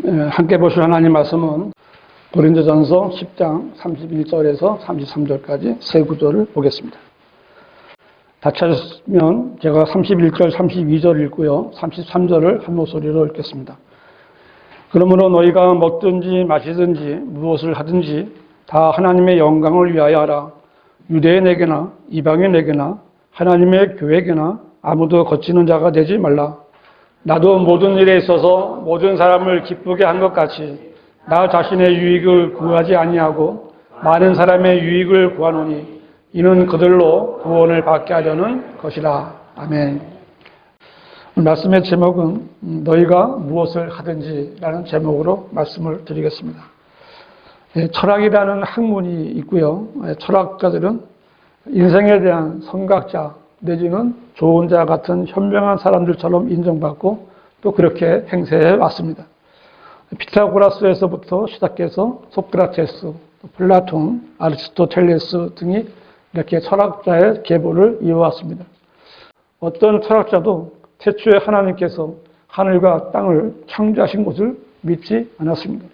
함께 보실 하나님 말씀은 고린도전서 10장 31절에서 33절까지 세 구절을 보겠습니다. 다 찾으시면 제가 31절, 32절 읽고요. 33절을 한 목소리로 읽겠습니다. 그러므로 너희가 먹든지 마시든지 무엇을 하든지 다 하나님의 영광을 위하여 하라. 유대인에게나 이방인에게나 하나님의 교회에게나 아무도 거치는 자가 되지 말라. 나도 모든 일에 있어서 모든 사람을 기쁘게 한 것 같이 나 자신의 유익을 구하지 아니하고 많은 사람의 유익을 구하노니 이는 그들로 구원을 받게 하려는 것이라. 아멘. 말씀의 제목은 너희가 무엇을 하든지라는 제목으로 말씀을 드리겠습니다. 철학이라는 학문이 있고요. 철학자들은 인생에 대한 성각자 내지는 좋은 자 같은 현명한 사람들처럼 인정받고 또 그렇게 행세해 왔습니다. 피타고라스에서부터 시작해서 소크라테스, 플라톤, 아리스토텔레스 등이 이렇게 철학자의 계보를 이어왔습니다. 어떤 철학자도 태초에 하나님께서 하늘과 땅을 창조하신 것을 믿지 않았습니다.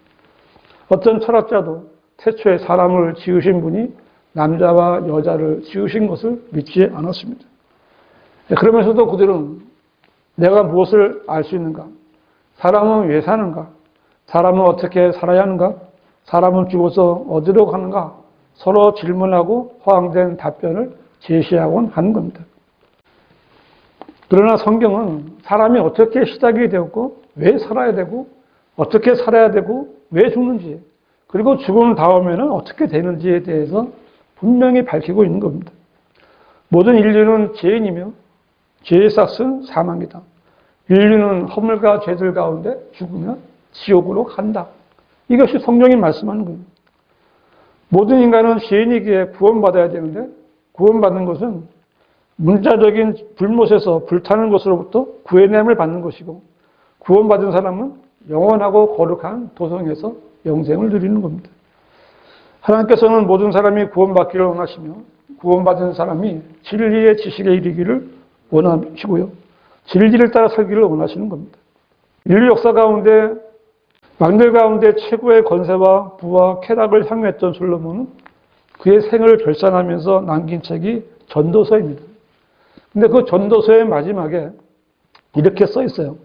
어떤 철학자도 태초에 사람을 지으신 분이 남자와 여자를 지으신 것을 믿지 않았습니다. 그러면서도 그들은 내가 무엇을 알 수 있는가? 사람은 왜 사는가? 사람은 어떻게 살아야 하는가? 사람은 죽어서 어디로 가는가? 서로 질문하고 허황된 답변을 제시하곤 하는 겁니다. 그러나 성경은 사람이 어떻게 시작이 되었고 왜 살아야 되고 어떻게 살아야 되고 왜 죽는지 그리고 죽은 다음에는 어떻게 되는지에 대해서 분명히 밝히고 있는 겁니다. 모든 인류는 죄인이며 죄의 싹은 사망이다. 인류는 허물과 죄들 가운데 죽으면 지옥으로 간다. 이것이 성경이 말씀하는 겁니다. 모든 인간은 죄인이기에 구원받아야 되는데 구원받는 것은 문자적인 불못에서 불타는 것으로부터 구해냄을 받는 것이고 구원받은 사람은 영원하고 거룩한 도성에서 영생을 누리는 겁니다. 하나님께서는 모든 사람이 구원받기를 원하시며 구원받은 사람이 진리의 지식에 이르기를 원하시고요. 진리를 따라 살기를 원하시는 겁니다. 인류 역사 가운데 왕들 가운데 최고의 권세와 부와 쾌락을 향유했던 솔로몬은 그의 생을 결산하면서 남긴 책이 전도서입니다. 근데 그 전도서의 마지막에 이렇게 써 있어요.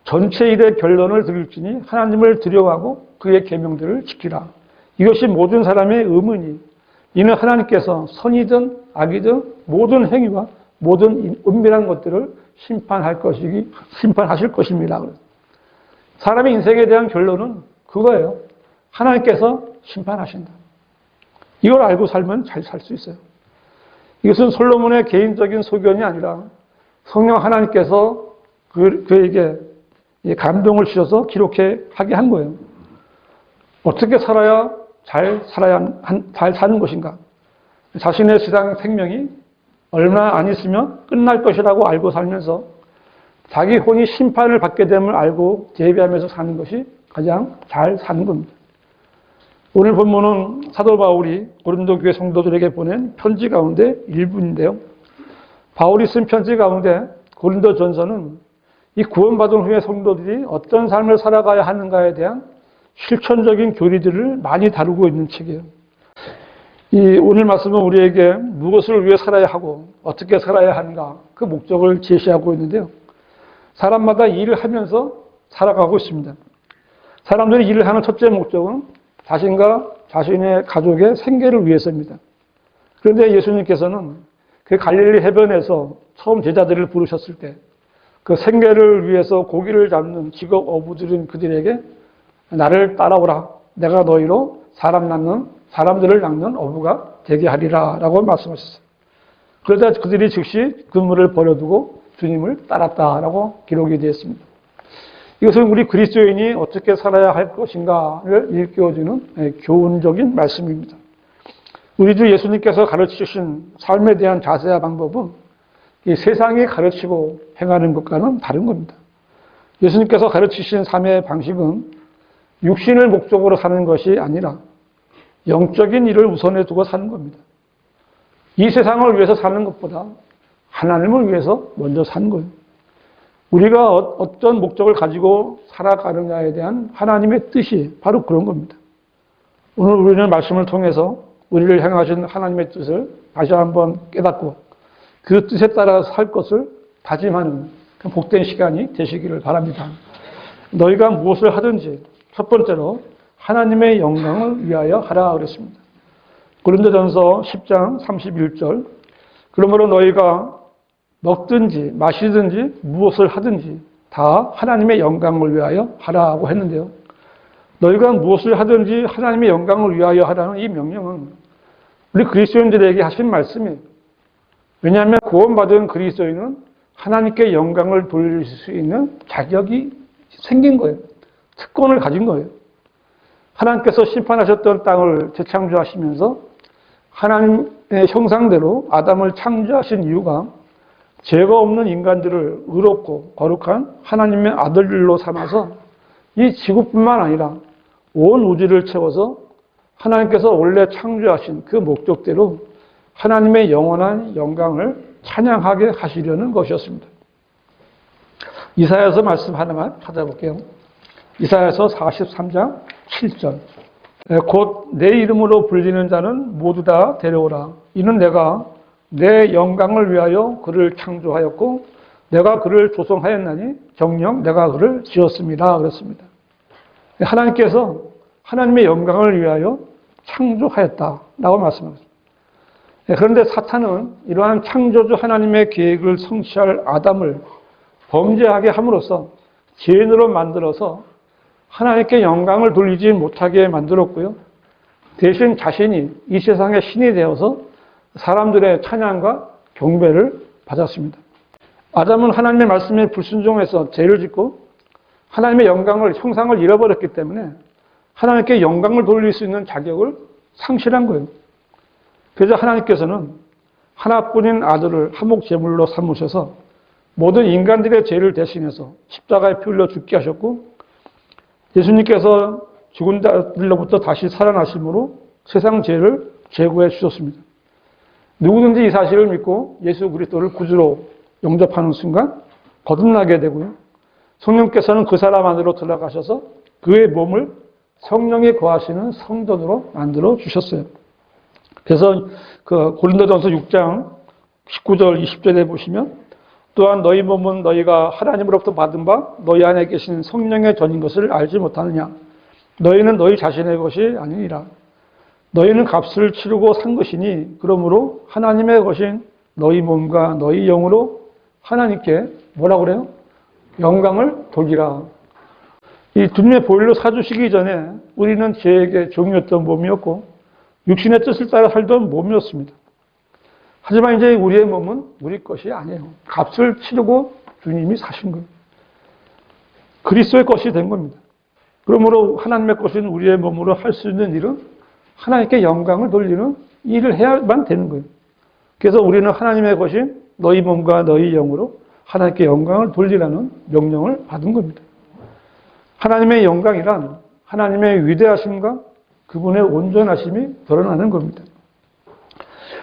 전체 일의 결론을 들을지니 하나님을 두려워하고 그의 계명들을 지키라. 이것이 모든 사람의 의문이 이는 하나님께서 선이든 악이든 모든 행위와 모든 은밀한 것들을 심판하실 것입니다. 사람의 인생에 대한 결론은 그거예요. 하나님께서 심판하신다. 이걸 알고 살면 잘 살 수 있어요. 이것은 솔로몬의 개인적인 소견이 아니라 성령 하나님께서 그에게 감동을 주셔서 하게 한 거예요. 어떻게 살아야 잘 사는 것인가? 자신의 세상 생명이 얼마 안 있으면 끝날 것이라고 알고 살면서 자기 혼이 심판을 받게 됨을 알고 대비하면서 사는 것이 가장 잘 사는 겁니다. 오늘 본문은 사도 바울이 고린도 교회 성도들에게 보낸 편지 가운데 일부인데요. 바울이 쓴 편지 가운데 고린도 전서는 이 구원받은 후에 성도들이 어떤 삶을 살아가야 하는가에 대한 실천적인 교리들을 많이 다루고 있는 책이에요. 오늘 말씀은 우리에게 무엇을 위해 살아야 하고 어떻게 살아야 하는가 그 목적을 제시하고 있는데요. 사람마다 일을 하면서 살아가고 있습니다. 사람들이 일을 하는 첫째 목적은 자신과 자신의 가족의 생계를 위해서입니다. 그런데 예수님께서는 그 갈릴리 해변에서 처음 제자들을 부르셨을 때 그 생계를 위해서 고기를 잡는 직업 어부들인 그들에게 나를 따라오라. 내가 너희로 사람들을 낚는 어부가 되게 하리라 라고 말씀하셨어요. 그러자 그들이 즉시 그물을 버려두고 주님을 따랐다라고 기록이 되어 있습니다. 이것은 우리 그리스도인이 어떻게 살아야 할 것인가를 일깨워주는 교훈적인 말씀입니다. 우리 주 예수님께서 가르치신 삶에 대한 자세와 방법은 이 세상이 가르치고 행하는 것과는 다른 겁니다. 예수님께서 가르치신 삶의 방식은 육신을 목적으로 사는 것이 아니라 영적인 일을 우선에 두고 사는 겁니다. 이 세상을 위해서 사는 것보다 하나님을 위해서 먼저 사는 거예요. 우리가 어떤 목적을 가지고 살아가느냐에 대한 하나님의 뜻이 바로 그런 겁니다. 오늘 우리는 말씀을 통해서 우리를 향하신 하나님의 뜻을 다시 한번 깨닫고 그 뜻에 따라서 살 것을 다짐하는 복된 시간이 되시기를 바랍니다. 너희가 무엇을 하든지 첫 번째로 하나님의 영광을 위하여 하라 그랬습니다. 고린도전서 10장 31절 그러므로 너희가 먹든지 마시든지 무엇을 하든지 다 하나님의 영광을 위하여 하라고 했는데요. 너희가 무엇을 하든지 하나님의 영광을 위하여 하라는 이 명령은 우리 그리스도인들에게 하신 말씀이에요. 왜냐하면 구원받은 그리스도인은 하나님께 영광을 돌릴 수 있는 자격이 생긴 거예요. 특권을 가진 거예요. 하나님께서 심판하셨던 땅을 재창조하시면서 하나님의 형상대로 아담을 창조하신 이유가 죄가 없는 인간들을 의롭고 거룩한 하나님의 아들들로 삼아서 이 지구뿐만 아니라 온 우주를 채워서 하나님께서 원래 창조하신 그 목적대로 하나님의 영원한 영광을 찬양하게 하시려는 것이었습니다. 이사야서 말씀 하나만 찾아볼게요. 이사야서 43장 7절 곧 내 이름으로 불리는 자는 모두 다 데려오라. 이는 내가 내 영광을 위하여 그를 창조하였고 내가 그를 조성하였나니 정녕 내가 그를 지었습니다. 그렇습니다. 하나님께서 하나님의 영광을 위하여 창조하였다라고 말씀하셨습니다. 그런데 사탄은 이러한 창조주 하나님의 계획을 성취할 아담을 범죄하게 함으로써 죄인으로 만들어서 하나님께 영광을 돌리지 못하게 만들었고요. 대신 자신이 이 세상의 신이 되어서 사람들의 찬양과 경배를 받았습니다. 아담은 하나님의 말씀에 불순종해서 죄를 짓고 하나님의 영광을, 형상을 잃어버렸기 때문에 하나님께 영광을 돌릴 수 있는 자격을 상실한 거예요. 그래서 하나님께서는 하나뿐인 아들을 한몫제물로 삼으셔서 모든 인간들의 죄를 대신해서 십자가에 피 흘려 죽게 하셨고 예수님께서 죽은 자들로부터 다시 살아나심으로 세상 죄를 제거해 주셨습니다. 누구든지 이 사실을 믿고 예수 그리스도를 구주로 영접하는 순간 거듭나게 되고요. 성령께서는 그 사람 안으로 들어가셔서 그의 몸을 성령이 거하시는 성전으로 만들어 주셨어요. 그래서 그 고린도전서 6장 19절 20절에 보시면 또한 너희 몸은 너희가 하나님으로부터 받은 바 너희 안에 계신 성령의 전인 것을 알지 못하느냐. 너희는 너희 자신의 것이 아니니라. 너희는 값을 치르고 산 것이니 그러므로 하나님의 것인 너희 몸과 너희 영으로 하나님께 뭐라고 그래요? 영광을 돌리라. 이 주님의 보혈로 사주시기 전에 우리는 죄에게 종이었던 몸이었고 육신의 뜻을 따라 살던 몸이었습니다. 하지만 이제 우리의 몸은 우리 것이 아니에요. 값을 치르고 주님이 사신 거예요. 그리스도의 것이 된 겁니다. 그러므로 하나님의 것인 우리의 몸으로 할 수 있는 일은 하나님께 영광을 돌리는 일을 해야만 되는 거예요. 그래서 우리는 하나님의 것인 너희 몸과 너희 영으로 하나님께 영광을 돌리라는 명령을 받은 겁니다. 하나님의 영광이란 하나님의 위대하심과 그분의 온전하심이 드러나는 겁니다.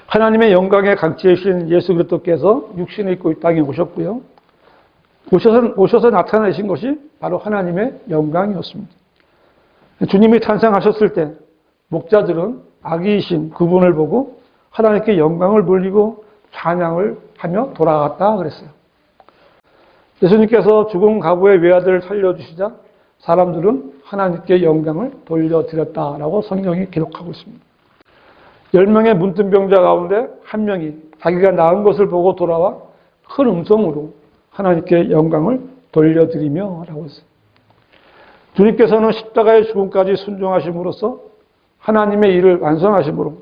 하나님의 영광의 강체이신 예수 그리스도께서 육신을 입고 이 땅에 오셨고요. 오셔서 나타내신 것이 바로 하나님의 영광이었습니다. 주님이 탄생하셨을 때 목자들은 아기이신 그분을 보고 하나님께 영광을 돌리고 찬양을 하며 돌아갔다 그랬어요. 예수님께서 죽은 과부의 외아들을 살려주시자 사람들은 하나님께 영광을 돌려드렸다라고 성경이 기록하고 있습니다. 10명의 문둥병자 가운데 한 명이 자기가 나은 것을 보고 돌아와 큰 음성으로 하나님께 영광을 돌려드리며 라고 했어요. 주님께서는 십자가의 죽음까지 순종하심으로써 하나님의 일을 완성하심으로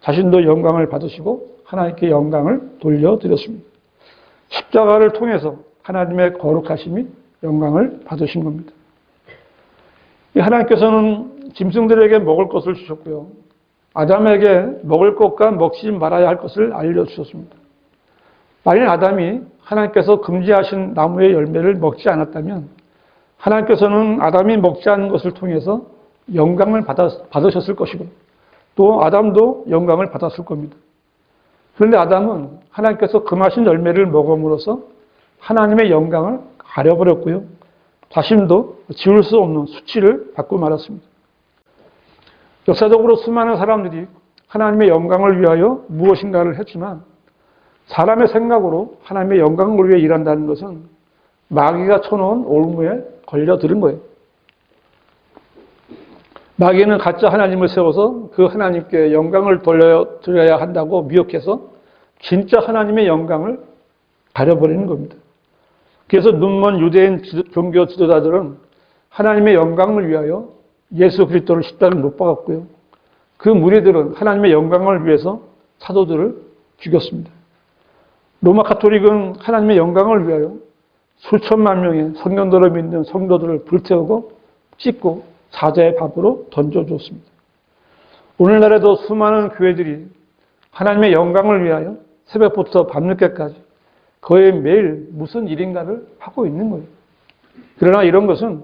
자신도 영광을 받으시고 하나님께 영광을 돌려드렸습니다. 십자가를 통해서 하나님의 거룩하심이 영광을 받으신 겁니다. 하나님께서는 짐승들에게 먹을 것을 주셨고요. 아담에게 먹을 것과 먹지 말아야 할 것을 알려주셨습니다. 만일 아담이 하나님께서 금지하신 나무의 열매를 먹지 않았다면 하나님께서는 아담이 먹지 않은 것을 통해서 영광을 받으셨을 것이고 또 아담도 영광을 받았을 겁니다. 그런데 아담은 하나님께서 금하신 열매를 먹음으로써 하나님의 영광을 가려버렸고요. 자신도 지울 수 없는 수치를 받고 말았습니다. 역사적으로 수많은 사람들이 하나님의 영광을 위하여 무엇인가를 했지만 사람의 생각으로 하나님의 영광을 위해 일한다는 것은 마귀가 쳐놓은 올무에 걸려들은 거예요. 마귀는 가짜 하나님을 세워서 그 하나님께 영광을 돌려야 한다고 미혹해서 진짜 하나님의 영광을 가려버리는 겁니다. 그래서 눈먼 유대인 종교 지도자들은 하나님의 영광을 위하여 예수 그리스도를 십자가에 못 박았고요. 그 무리들은 하나님의 영광을 위해서 사도들을 죽였습니다. 로마 카톨릭은 하나님의 영광을 위하여 수천만 명의 성령들을 믿는 성도들을 불태우고 찢고 사자의 밥으로 던져주었습니다. 오늘날에도 수많은 교회들이 하나님의 영광을 위하여 새벽부터 밤늦게까지 거의 매일 무슨 일인가를 하고 있는 거예요. 그러나 이런 것은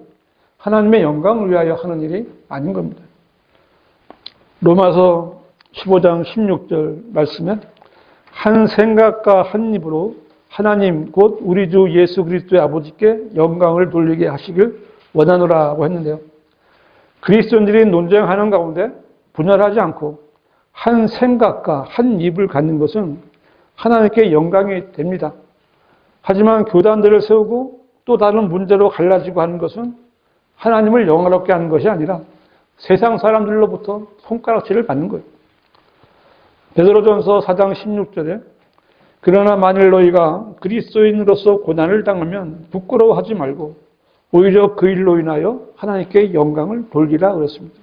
하나님의 영광을 위하여 하는 일이 아닌 겁니다. 로마서 15장 16절 말씀에 한 생각과 한 입으로 하나님 곧 우리 주 예수 그리스도의 아버지께 영광을 돌리게 하시길 원하노라고 했는데요. 그리스도인들이 논쟁하는 가운데 분열하지 않고 한 생각과 한 입을 갖는 것은 하나님께 영광이 됩니다. 하지만 교단들을 세우고 또 다른 문제로 갈라지고 하는 것은 하나님을 영화롭게 하는 것이 아니라 세상 사람들로부터 손가락질을 받는 거예요. 베드로전서 4장 16절에 그러나 만일 너희가 그리스도인으로서 고난을 당하면 부끄러워하지 말고 오히려 그 일로 인하여 하나님께 영광을 돌리라 그랬습니다.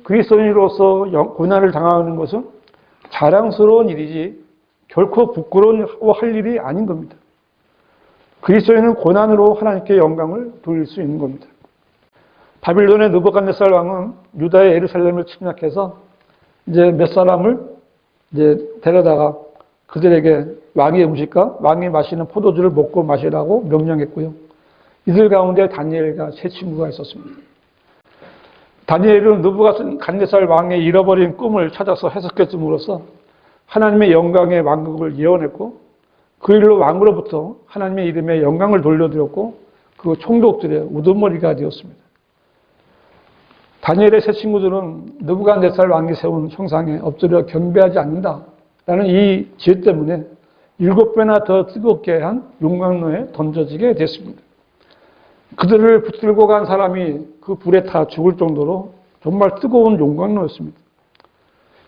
그리스도인으로서 고난을 당하는 것은 자랑스러운 일이지 결코 부끄러워할 일이 아닌 겁니다. 그리스도인은 고난으로 하나님께 영광을 돌릴 수 있는 겁니다. 바빌론의 느부갓네살 왕은 유다의 예루살렘을 침략해서 이제 몇 사람을 데려다가 그들에게 왕의 음식과 왕이 마시는 포도주를 먹고 마시라고 명령했고요. 이들 가운데 다니엘과 세 친구가 있었습니다. 다니엘은 느부갓네살 왕의 잃어버린 꿈을 찾아서 해석해 줌으로써 하나님의 영광의 왕국을 예언했고 그 일로 왕으로부터 하나님의 이름에 영광을 돌려드렸고 그 총독들의 우두머리가 되었습니다. 다니엘의 세 친구들은 느부갓네살 왕이 세운 형상에 엎드려 경배하지 않는다라는 이 지혜 때문에 7배나 더 뜨겁게 한 용광로에 던져지게 됐습니다. 그들을 붙들고 간 사람이 그 불에 타 죽을 정도로 정말 뜨거운 용광로였습니다.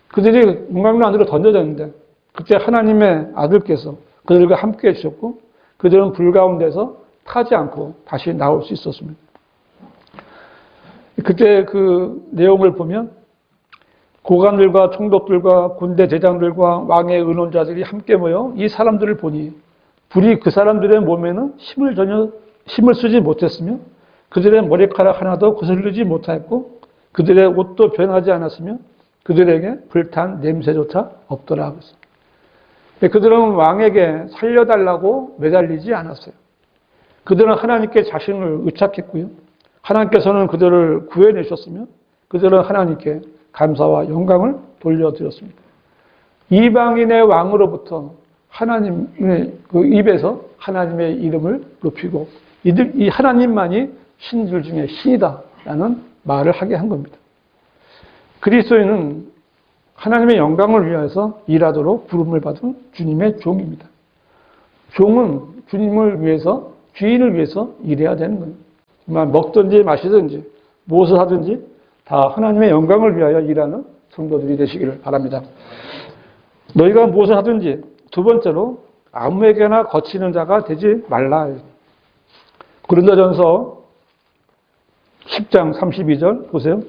그들이 용광로 안으로 던져졌는데 그때 하나님의 아들께서 그들과 함께 해주셨고 그들은 불 가운데서 타지 않고 다시 나올 수 있었습니다. 그때 그 내용을 보면 고관들과 총독들과 군대 대장들과 왕의 의논자들이 함께 모여 이 사람들을 보니 불이 그 사람들의 몸에는 힘을 쓰지 못했으며 그들의 머리카락 하나도 거슬리지 못하였고 그들의 옷도 변하지 않았으며 그들에게 불탄 냄새조차 없더라. 그들은 왕에게 살려달라고 매달리지 않았어요. 그들은 하나님께 자신을 의탁했고요. 하나님께서는 그들을 구해내셨으며 그들은 하나님께 감사와 영광을 돌려드렸습니다. 이방인의 왕으로부터 하나님의 그 입에서 하나님의 이름을 높이고 이 하나님만이 신들 중에 신이다라는 말을 하게 한 겁니다. 그리스도인은 하나님의 영광을 위해서 일하도록 부름을 받은 주님의 종입니다. 종은 주님을 위해서, 주인을 위해서 일해야 되는 거예요. 먹든지 마시든지 무엇을 하든지 다 하나님의 영광을 위하여 일하는 성도들이 되시기를 바랍니다. 너희가 무엇을 하든지 두 번째로 아무에게나 거치는 자가 되지 말라. 고린도전서 10장 32절 보세요.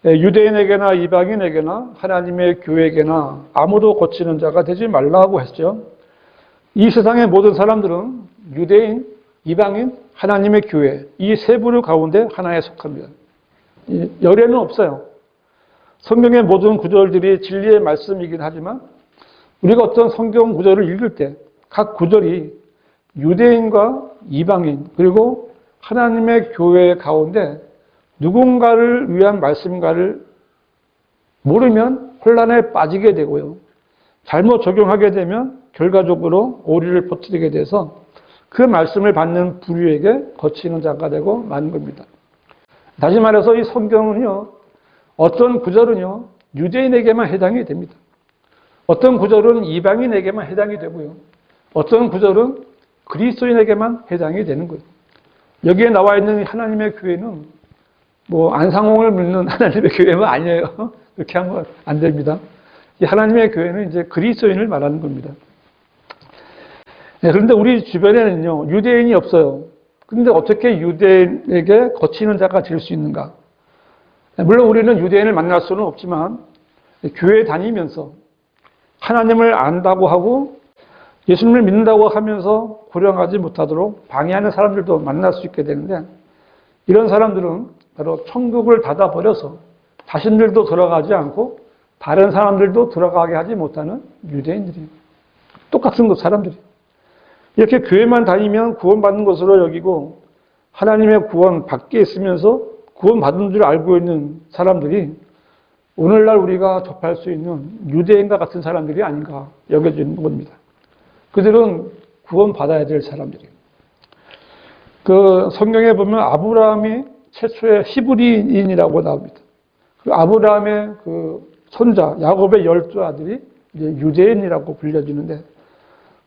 유대인에게나 이방인에게나 하나님의 교회에게나 아무도 거치는 자가 되지 말라고 했죠. 이 세상의 모든 사람들은 유대인, 이방인, 하나님의 교회 이 세 부류 가운데 하나에 속합니다. 열애는 없어요. 성경의 모든 구절들이 진리의 말씀이긴 하지만 우리가 어떤 성경 구절을 읽을 때 각 구절이 유대인과 이방인 그리고 하나님의 교회 가운데 누군가를 위한 말씀인가를 모르면 혼란에 빠지게 되고요. 잘못 적용하게 되면 결과적으로 오리를 퍼뜨리게 돼서 그 말씀을 받는 부류에게 거치는 자가 되고 마는 겁니다. 다시 말해서 이 성경은요, 어떤 구절은요, 유대인에게만 해당이 됩니다. 어떤 구절은 이방인에게만 해당이 되고요. 어떤 구절은 그리스도인에게만 해당이 되는 거예요. 여기에 나와 있는 하나님의 교회는 뭐 안상홍을 믿는 하나님의 교회는 아니에요. 그렇게 하면 안 됩니다. 이 하나님의 교회는 이제 그리스도인을 말하는 겁니다. 네, 그런데 우리 주변에는요, 유대인이 없어요. 그런데 어떻게 유대인에게 거치는 자가 될 수 있는가? 물론 우리는 유대인을 만날 수는 없지만 교회 다니면서 하나님을 안다고 하고 예수님을 믿는다고 하면서 불행하지 못하도록 방해하는 사람들도 만날 수 있게 되는데, 이런 사람들은 바로 천국을 닫아버려서 자신들도 들어가지 않고 다른 사람들도 들어가게 하지 못하는 유대인들이에요. 똑같은 사람들이. 이렇게 교회만 다니면 구원받는 것으로 여기고 하나님의 구원 밖에 있으면서 구원받은 줄 알고 있는 사람들이 오늘날 우리가 접할 수 있는 유대인과 같은 사람들이 아닌가 여겨지는 겁니다. 그들은 구원받아야 될 사람들이에요. 그 성경에 보면 아브라함이 최초의 히브리인이라고 나옵니다. 그 아브라함의 그 손자 야곱의 12아들이 이제 유대인이라고 불려지는데,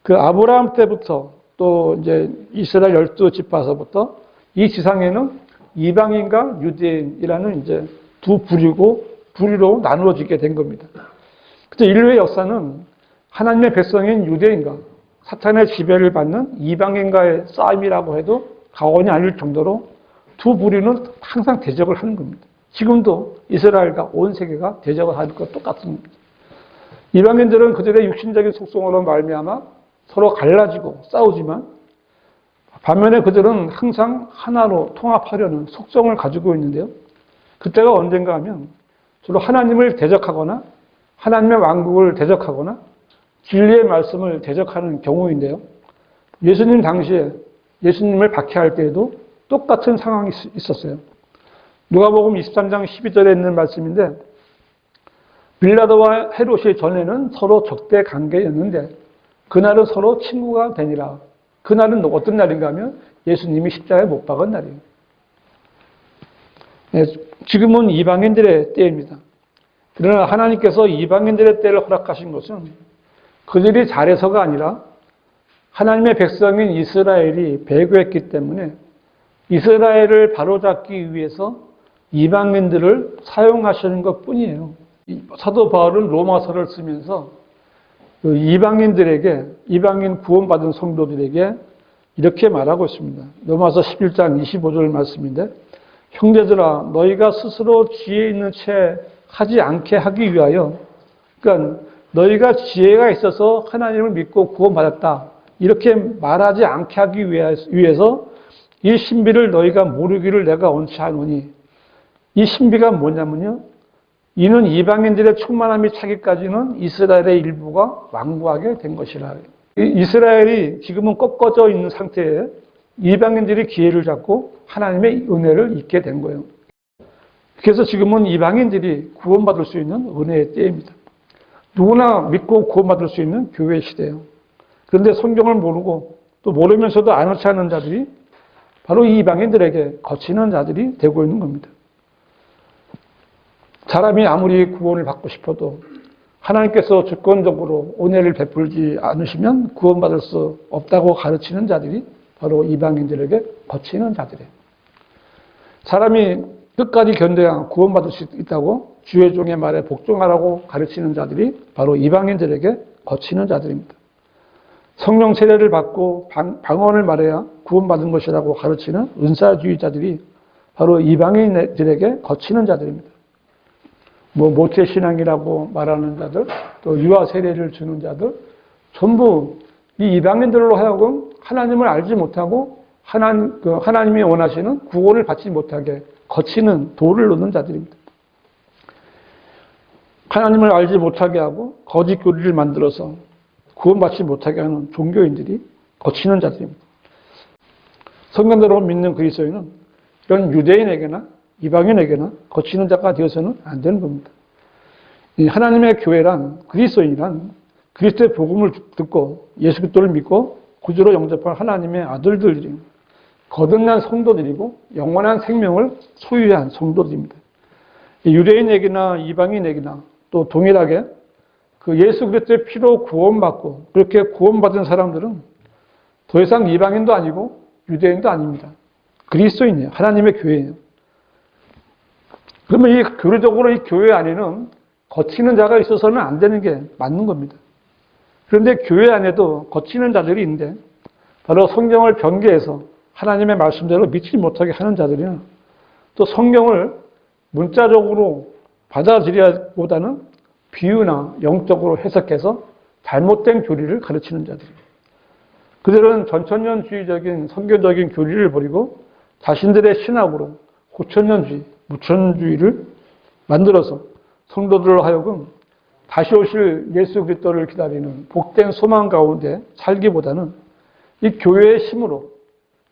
그 아브라함 때부터 또 이제 이스라엘 12지파서부터 이 지상에는 이방인과 유대인이라는 이제 두 부류로 나누어지게 된 겁니다. 그래서 인류의 역사는 하나님의 백성인 유대인과 사탄의 지배를 받는 이방인과의 싸움이라고 해도 과언이 아닐 정도로 두 부류는 항상 대적을 하는 겁니다. 지금도 이스라엘과 온 세계가 대적을 하는 것 똑같습니다. 이방인들은 그들의 육신적인 속성으로 말미암아 서로 갈라지고 싸우지만, 반면에 그들은 항상 하나로 통합하려는 속성을 가지고 있는데요. 그때가 언젠가 하면 주로 하나님을 대적하거나 하나님의 왕국을 대적하거나 진리의 말씀을 대적하는 경우인데요. 예수님 당시에 예수님을 박해할 때에도 똑같은 상황이 있었어요. 누가복음 23장 12절에 있는 말씀인데, 빌라도와 헤롯이 전에는 서로 적대 관계였는데 그날은 서로 친구가 되니라. 그날은 어떤 날인가 하면 예수님이 십자가에 못 박은 날이에요. 네, 지금은 이방인들의 때입니다. 그러나 하나님께서 이방인들의 때를 허락하신 것은 그들이 잘해서가 아니라 하나님의 백성인 이스라엘이 배교했기 때문에 이스라엘을 바로잡기 위해서 이방인들을 사용하시는 것 뿐이에요. 사도 바울은 로마서를 쓰면서 이방인들에게, 이방인 구원받은 성도들에게 이렇게 말하고 있습니다. 로마서 11장 25절 말씀인데, 형제들아 너희가 스스로 지혜 있는 채 하지 않게 하기 위하여, 그러니까 너희가 지혜가 있어서 하나님을 믿고 구원받았다 이렇게 말하지 않게 하기 위해서 이 신비를 너희가 모르기를 내가 원치 않으니, 이 신비가 뭐냐면요, 이는 이방인들의 충만함이 차기까지는 이스라엘의 일부가 완고하게 된 것이라. 이스라엘이 지금은 꺾어져 있는 상태에 이방인들이 기회를 잡고 하나님의 은혜를 입게 된 거예요. 그래서 지금은 이방인들이 구원받을 수 있는 은혜의 때입니다. 누구나 믿고 구원받을 수 있는 교회 시대예요. 그런데 성경을 모르고 또 모르면서도 아놓지 않은 자들이 바로 이 이방인들에게 거치는 자들이 되고 있는 겁니다. 사람이 아무리 구원을 받고 싶어도 하나님께서 주권적으로 은혜를 베풀지 않으시면 구원받을 수 없다고 가르치는 자들이 바로 이방인들에게 거치는 자들이에요. 사람이 끝까지 견뎌야 구원받을 수 있다고 주의 종의 말에 복종하라고 가르치는 자들이 바로 이방인들에게 거치는 자들입니다. 성령 세례를 받고 방언을 말해야 구원받은 것이라고 가르치는 은사주의자들이 바로 이방인들에게 거치는 자들입니다. 모태신앙이라고 말하는 자들, 또 유아 세례를 주는 자들, 전부 이 이방인들로 하여금 하나님을 알지 못하고 하나님이 원하시는 구원을 받지 못하게 거치는 돌을 놓는 자들입니다. 하나님을 알지 못하게 하고 거짓 교리를 만들어서 구원받지 못하게 하는 종교인들이 거치는 자들입니다. 성경대로 믿는 그리스도인은 이런 유대인에게나 이방인에게나 거치는 자가 되어서는 안 되는 겁니다. 이 하나님의 교회란, 그리스도인이란 그리스도의 복음을 듣고 예수 그리스도를 믿고 구주로 영접한 하나님의 아들들입니다. 거듭난 성도들이고 영원한 생명을 소유한 성도들입니다. 유대인에게나 이방인에게나 또 동일하게 그 예수 그리스도의 피로 구원받고 그렇게 구원받은 사람들은 더 이상 이방인도 아니고 유대인도 아닙니다. 그리스도인이에요. 하나님의 교회예요. 그러면 이 교리적으로 이 교회 안에는 거치는 자가 있어서는 안 되는 게 맞는 겁니다. 그런데 교회 안에도 거치는 자들이 있는데 바로 성경을 변개해서 하나님의 말씀대로 믿지 못하게 하는 자들이나 또 성경을 문자적으로 받아들여보다는 비유나 영적으로 해석해서 잘못된 교리를 가르치는 자들입니다. 그들은 전천년주의적인 선교적인 교리를 버리고 자신들의 신학으로 고천년주의, 무천주의를 만들어서 성도들로 하여금 다시 오실 예수 그리스도를 기다리는 복된 소망 가운데 살기보다는 이 교회의 힘으로,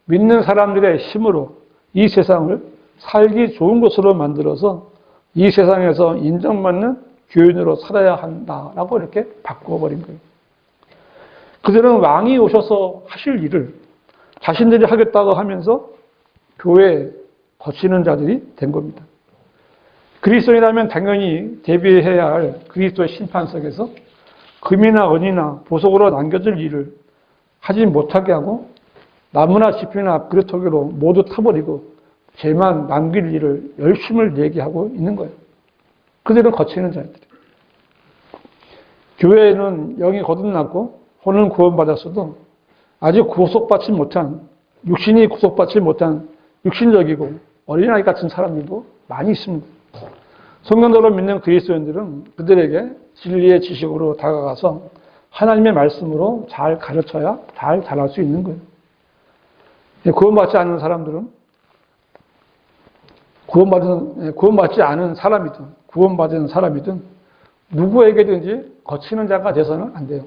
믿는 사람들의 힘으로 이 세상을 살기 좋은 곳으로 만들어서 이 세상에서 인정받는 교인으로 살아야 한다라고 이렇게 바꿔버린 거예요. 그들은 왕이 오셔서 하실 일을 자신들이 하겠다고 하면서 교회에 거치는 자들이 된 겁니다. 그리스도인이라면 당연히 대비해야 할 그리스도의 심판석에서 금이나 은이나 보석으로 남겨질 일을 하지 못하게 하고 나무나 지피나 그릇토기로 모두 타버리고 죄만 남길 일을 열심을 얘기하고 있는 거예요. 그들은 거치는 자들이에요. 교회에는 영이 거듭났고 혼은 구원받았어도 아직 구속받지 못한, 육신이 구속받지 못한 육신적이고 어린아이 같은 사람들도 많이 있습니다. 성경대로 믿는 그리스도인들은 그들에게 진리의 지식으로 다가가서 하나님의 말씀으로 잘 가르쳐야 잘 자랄 수 있는 거예요. 구원받지 않은 사람들은 구원받지 않은 사람이든 구원받은 사람이든 누구에게든지 거치는 자가 돼서는 안 돼요.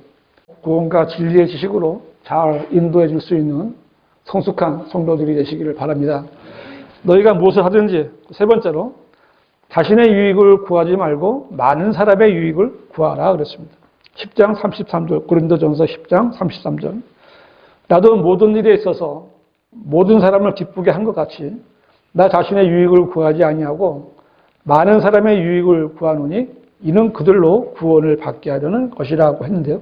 구원과 진리의 지식으로 잘 인도해 줄 수 있는 성숙한 성도들이 되시기를 바랍니다. 너희가 무엇을 하든지, 세 번째로 자신의 유익을 구하지 말고 많은 사람의 유익을 구하라 그랬습니다. 10장 33절, 고린도전서 10장 33절. 나도 모든 일에 있어서 모든 사람을 기쁘게 한 것 같이 나 자신의 유익을 구하지 아니하고 많은 사람의 유익을 구하노니 이는 그들로 구원을 받게 하려는 것이라고 했는데요.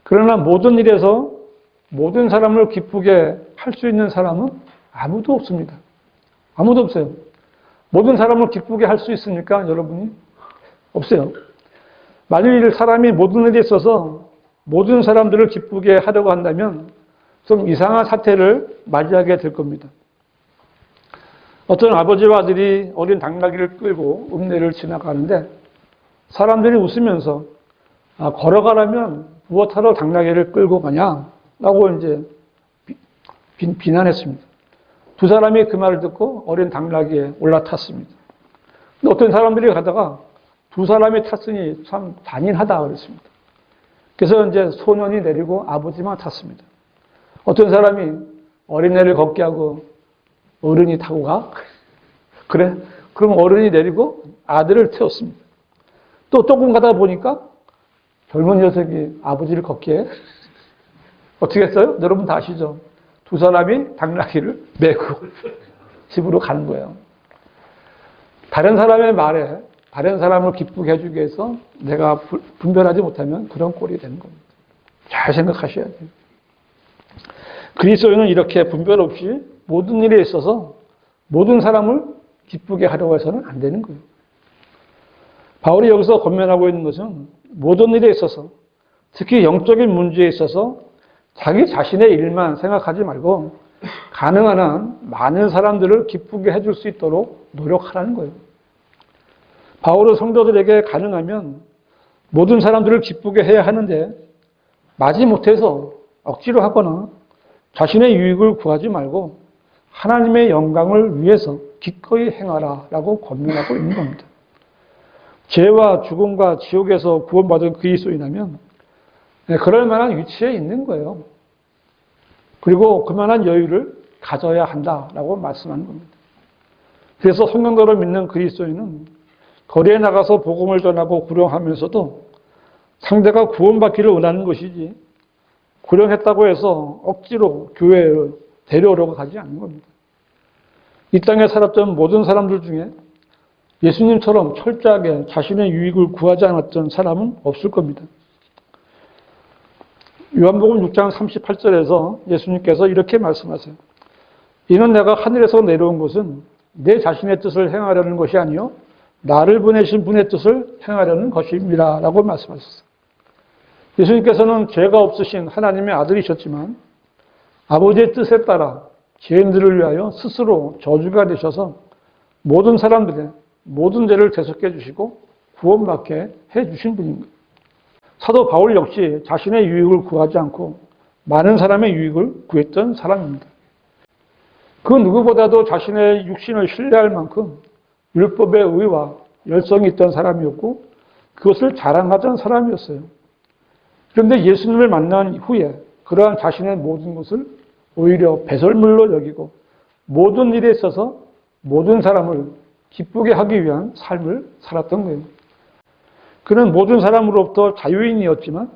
그러나 모든 일에서 모든 사람을 기쁘게 할 수 있는 사람은 아무도 없습니다. 아무도 없어요. 모든 사람을 기쁘게 할 수 있습니까, 여러분이? 없어요. 만일 사람이 모든 일에 있어서 모든 사람들을 기쁘게 하려고 한다면 좀 이상한 사태를 맞이하게 될 겁니다. 어떤 아버지와 아들이 어린 당나귀를 끌고 읍내를 지나가는데 사람들이 웃으면서 걸어가라면 무엇하러 당나귀를 끌고 가냐? 라고 이제 비난했습니다. 두 사람이 그 말을 듣고 어린 당나귀에 올라탔습니다. 근데 어떤 사람들이 가다가 두 사람이 탔으니 참 잔인하다 그랬습니다. 그래서 이제 소년이 내리고 아버지만 탔습니다. 어떤 사람이 어린애를 걷게 하고 어른이 타고 가? 그래? 그럼 어른이 내리고 아들을 태웠습니다. 또 조금 가다 보니까 젊은 녀석이 아버지를 걷게 해. 어떻게 했어요? 여러분 다 아시죠? 두 사람이 당나귀를 메고 집으로 가는 거예요. 다른 사람의 말에 다른 사람을 기쁘게 해주기 위해서 내가 분별하지 못하면 그런 꼴이 되는 겁니다. 잘 생각하셔야 돼요. 그리스도인은 이렇게 분별 없이 모든 일에 있어서 모든 사람을 기쁘게 하려고 해서는 안 되는 거예요. 바울이 여기서 권면하고 있는 것은 모든 일에 있어서 특히 영적인 문제에 있어서 자기 자신의 일만 생각하지 말고 가능한 한 많은 사람들을 기쁘게 해줄 수 있도록 노력하라는 거예요. 바울은 성도들에게 가능하면 모든 사람들을 기쁘게 해야 하는데 마지못해서 억지로 하거나 자신의 유익을 구하지 말고 하나님의 영광을 위해서 기꺼이 행하라 라고 권면하고 있는 겁니다. 죄와 죽음과 지옥에서 구원받은 그리스도인이라면 그럴 만한 위치에 있는 거예요. 그리고 그만한 여유를 가져야 한다라고 말씀하는 겁니다. 그래서 성경대로 믿는 그리스도인은 거리에 나가서 복음을 전하고 구령하면서도 상대가 구원받기를 원하는 것이지 고령했다고 해서 억지로 교회에 데려오려고 하지 않는 겁니다. 이 땅에 살았던 모든 사람들 중에 예수님처럼 철저하게 자신의 유익을 구하지 않았던 사람은 없을 겁니다. 요한복음 6장 38절에서 예수님께서 이렇게 말씀하세요. 이는 내가 하늘에서 내려온 것은 내 자신의 뜻을 행하려는 것이 아니요 나를 보내신 분의 뜻을 행하려는 것입니다. 라고 말씀하셨어요. 예수님께서는 죄가 없으신 하나님의 아들이셨지만 아버지의 뜻에 따라 죄인들을 위하여 스스로 저주가 되셔서 모든 사람들의 모든 죄를 대속해 주시고 구원받게 해 주신 분입니다. 사도 바울 역시 자신의 유익을 구하지 않고 많은 사람의 유익을 구했던 사람입니다. 그 누구보다도 자신의 육신을 신뢰할 만큼 율법의 의와 열성이 있던 사람이었고 그것을 자랑하던 사람이었어요. 그런데 예수님을 만난 후에 그러한 자신의 모든 것을 오히려 배설물로 여기고 모든 일에 있어서 모든 사람을 기쁘게 하기 위한 삶을 살았던 거예요. 그는 모든 사람으로부터 자유인이었지만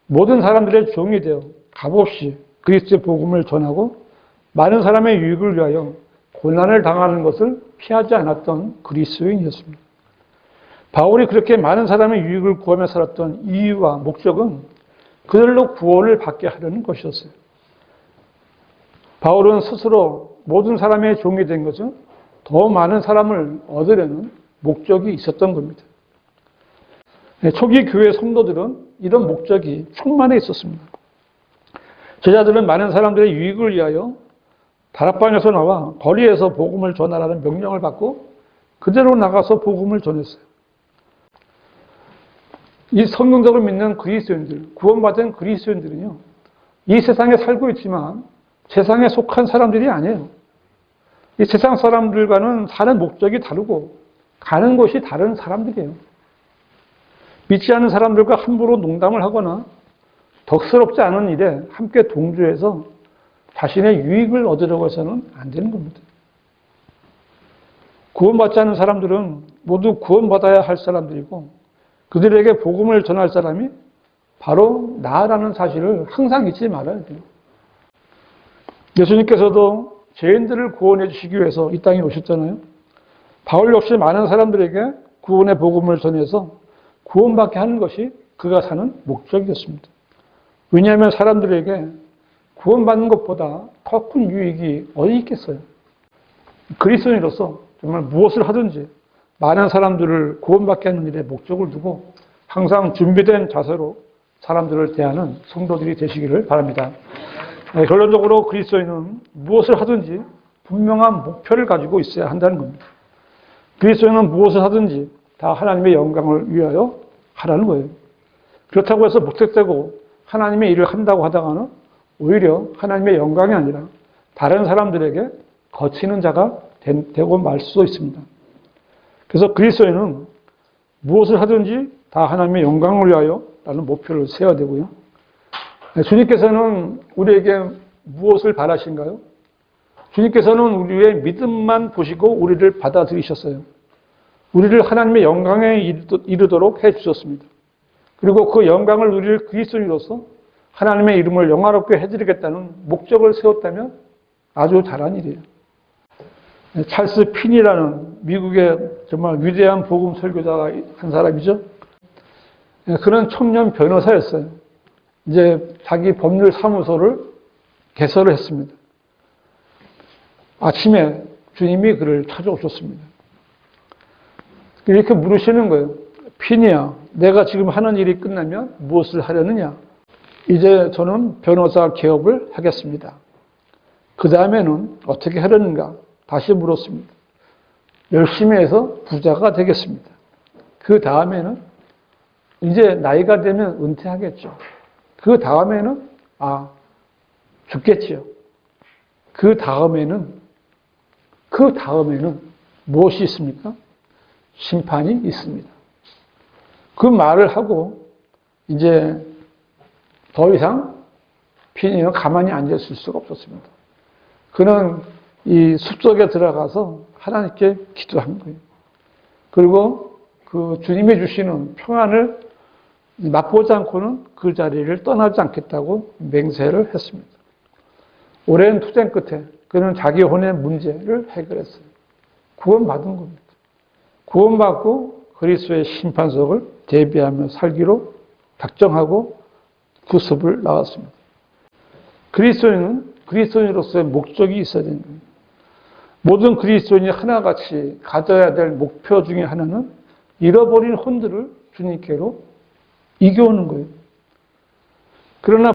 모든 사람들의 종이 되어 값없이 그리스도의 복음을 전하고 많은 사람의 유익을 위하여 고난을 당하는 것을 피하지 않았던 그리스도인이었습니다. 바울이 그렇게 많은 사람의 유익을 구하며 살았던 이유와 목적은 그들로 구원을 받게 하려는 것이었어요. 바울은 스스로 모든 사람의 종이 된 것은 더 많은 사람을 얻으려는 목적이 있었던 겁니다. 초기 교회 성도들은 이런 목적이 충만해 있었습니다. 제자들은 많은 사람들의 유익을 위하여 다락방에서 나와 거리에서 복음을 전하라는 명령을 받고 그대로 나가서 복음을 전했어요. 이 성경적으로 믿는 그리스도인들, 구원받은 그리스도인들은요, 이 세상에 살고 있지만 세상에 속한 사람들이 아니에요. 이 세상 사람들과는 사는 목적이 다르고 가는 곳이 다른 사람들이에요. 믿지 않는 사람들과 함부로 농담을 하거나 덕스럽지 않은 일에 함께 동조해서 자신의 유익을 얻으려고 해서는 안 되는 겁니다. 구원받지 않은 사람들은 모두 구원받아야 할 사람들이고 그들에게 복음을 전할 사람이 바로 나라는 사실을 항상 잊지 말아야 돼요. 예수님께서도 죄인들을 구원해 주시기 위해서 이 땅에 오셨잖아요. 바울 역시 많은 사람들에게 구원의 복음을 전해서 구원받게 하는 것이 그가 사는 목적이었습니다. 왜냐하면 사람들에게 구원받는 것보다 더 큰 유익이 어디 있겠어요. 그리스도인으로서 정말 무엇을 하든지 많은 사람들을 구원받게 하는 일에 목적을 두고 항상 준비된 자세로 사람들을 대하는 성도들이 되시기를 바랍니다. 결론적으로 그리스도인은 무엇을 하든지 분명한 목표를 가지고 있어야 한다는 겁니다. 그리스도인은 무엇을 하든지 다 하나님의 영광을 위하여 하라는 거예요. 그렇다고 해서 무턱대고 하나님의 일을 한다고 하다가는 오히려 하나님의 영광이 아니라 다른 사람들에게 거치는 자가 되고 말 수도 있습니다. 그래서 그리스도인은 무엇을 하든지 다 하나님의 영광을 위하여 라는 목표를 세워야 되고요. 주님께서는 우리에게 무엇을 바라신가요? 주님께서는 우리의 믿음만 보시고 우리를 받아들이셨어요. 우리를 하나님의 영광에 이르도록 해주셨습니다. 그리고 그 영광을 누릴 그리스도인으로서 하나님의 이름을 영화롭게 해드리겠다는 목적을 세웠다면 아주 잘한 일이에요. 찰스 핀이라는 미국의 정말 위대한 복음 설교자가 한 사람이죠. 그는 청년 변호사였어요. 이제 자기 법률 사무소를 개설을 했습니다. 아침에 주님이 그를 찾아오셨습니다. 이렇게 물으시는 거예요. 핀이야, 내가 지금 하는 일이 끝나면 무엇을 하려느냐? 이제 저는 변호사 개업을 하겠습니다. 그 다음에는 어떻게 하려는가? 다시 물었습니다. 열심히 해서 부자가 되겠습니다. 그 다음에는 이제 나이가 되면 은퇴하겠죠. 그 다음에는 죽겠지요. 그 다음에는 무엇이 있습니까? 심판이 있습니다. 그 말을 하고 이제 더 이상 핀이는 가만히 앉아있을 수가 없었습니다. 그는 이 숲속에 들어가서 하나님께 기도한 거예요. 그리고 그 주님이 주시는 평안을 맛보지 않고는 그 자리를 떠나지 않겠다고 맹세를 했습니다. 오랜 투쟁 끝에 그는 자기 혼의 문제를 해결했어요. 구원받은 겁니다. 구원받고 그리스도의 심판석을 대비하며 살기로 작정하고 그 숲을 나왔습니다. 그리스도인으로서의 목적이 있어야 되는 겁니다. 모든 그리스도인이 하나같이 가져야 될 목표 중에 하나는 잃어버린 혼들을 주님께로 이겨오는 거예요. 그러나